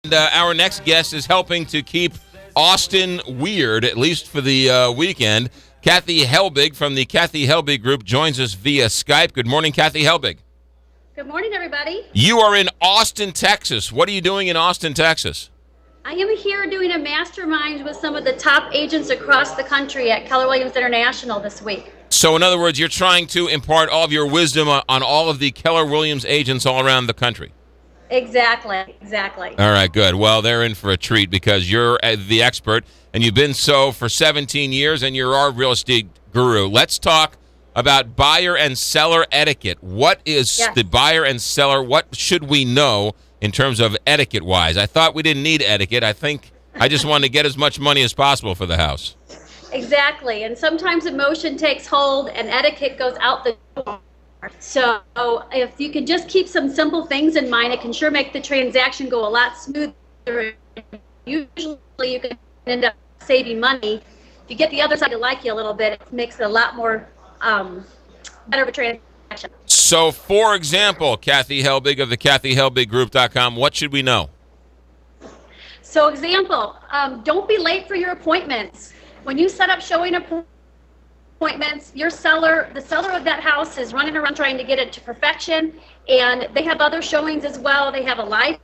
And our next guest is helping to keep Austin weird, at least for the weekend. Kathy Helbig from the Kathy Helbig Group joins us via Skype. Good morning, Kathy Helbig. Good morning, everybody. You are in Austin, Texas. What are you doing in Austin, Texas? I am here doing a mastermind with some of the top agents across the country at Keller Williams International this week. So, in other words, you're trying to impart all of your wisdom on all of the Keller Williams agents all around the country. Exactly. All right, good. Well, they're in for a treat because you're the expert, and you've been so for 17 years, and you're our real estate guru. Let's talk about buyer and seller etiquette. What is the buyer and seller? What should we know in terms of etiquette-wise? I thought we didn't need etiquette. I think I just wanted to get as much money as possible for the house. Exactly. And sometimes emotion takes hold and etiquette goes out the door. So if you can just keep some simple things in mind, it can sure make the transaction go a lot smoother. Usually you can end up saving money. If you get the other side to like you a little bit, it makes it a lot more better of a transaction. So, for example, Kathy Helbig of the KathyHelbigGroup.com, what should we know? So, example, don't be late for your appointments. When you set up showing appointments, the seller of that house is running around trying to get it to perfection, and they have other showings as well. They have a life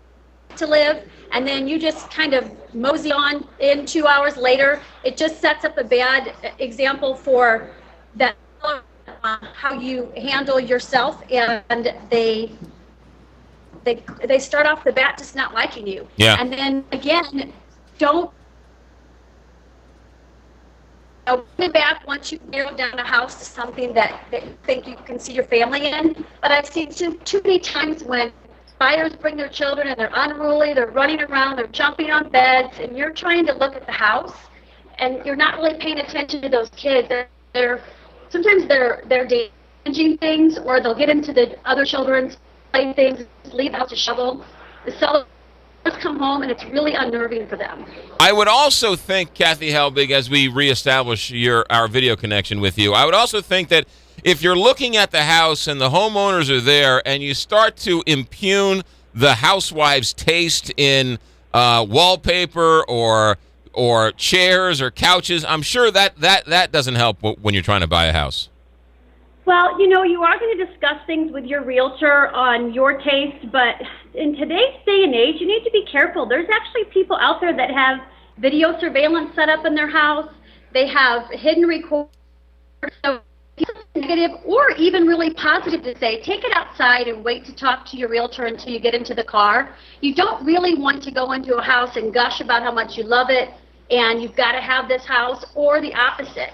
to live, and then you just kind of mosey on in 2 hours later. It just sets up a bad example for that how you handle yourself, and they start off the bat just not liking you. Yeah. And then again, don't bring back once you've narrowed down a house to something that you think you can see your family in. But I've seen too many times when buyers bring their children and they're unruly, they're running around, they're jumping on beds, and you're trying to look at the house, and you're not really paying attention to those kids. Sometimes they're damaging things, or they'll get into the other children's playthings, leave the house to shovel. The sellers come home, and it's really unnerving for them. I would also think, Kathy Helbig, as we reestablish our video connection with you, I would also think that if you're looking at the house and the homeowners are there, and you start to impugn the housewife's taste in wallpaper or chairs or couches, I'm sure that doesn't help when you're trying to buy a house. Well, you are going to discuss things with your realtor on your taste, but in today's day and age, you need to be careful. There's actually people out there that have video surveillance set up in their house. They have hidden recorders. So negative or even really positive to say, take it outside and wait to talk to your realtor until you get into the car. You don't really want to go into a house and gush about how much you love it and you've got to have this house, or the opposite.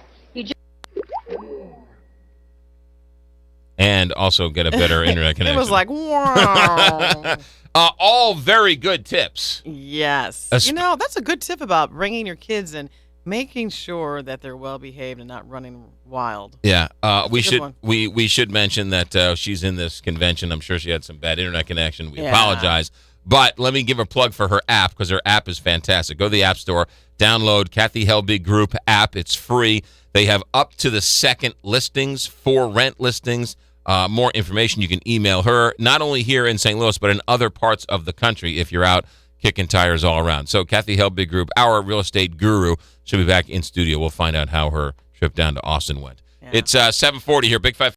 And also get a better internet connection. It was like, wow. All very good tips. Yes. That's a good tip about bringing your kids and making sure that they're well behaved and not running wild. Yeah. We should mention that she's in this convention. I'm sure she had some bad internet connection. We apologize. But let me give a plug for her app, because her app is fantastic. Go to the App Store, download Kathy Helbig Group app. It's free. They have up to the second listings, for rent listings. More information, you can email her, not only here in St. Louis, but in other parts of the country if you're out kicking tires all around. So Kathy Helbig Group, our real estate guru, she'll be back in studio. We'll find out how her trip down to Austin went. Yeah. It's 7:40 here, Big 5.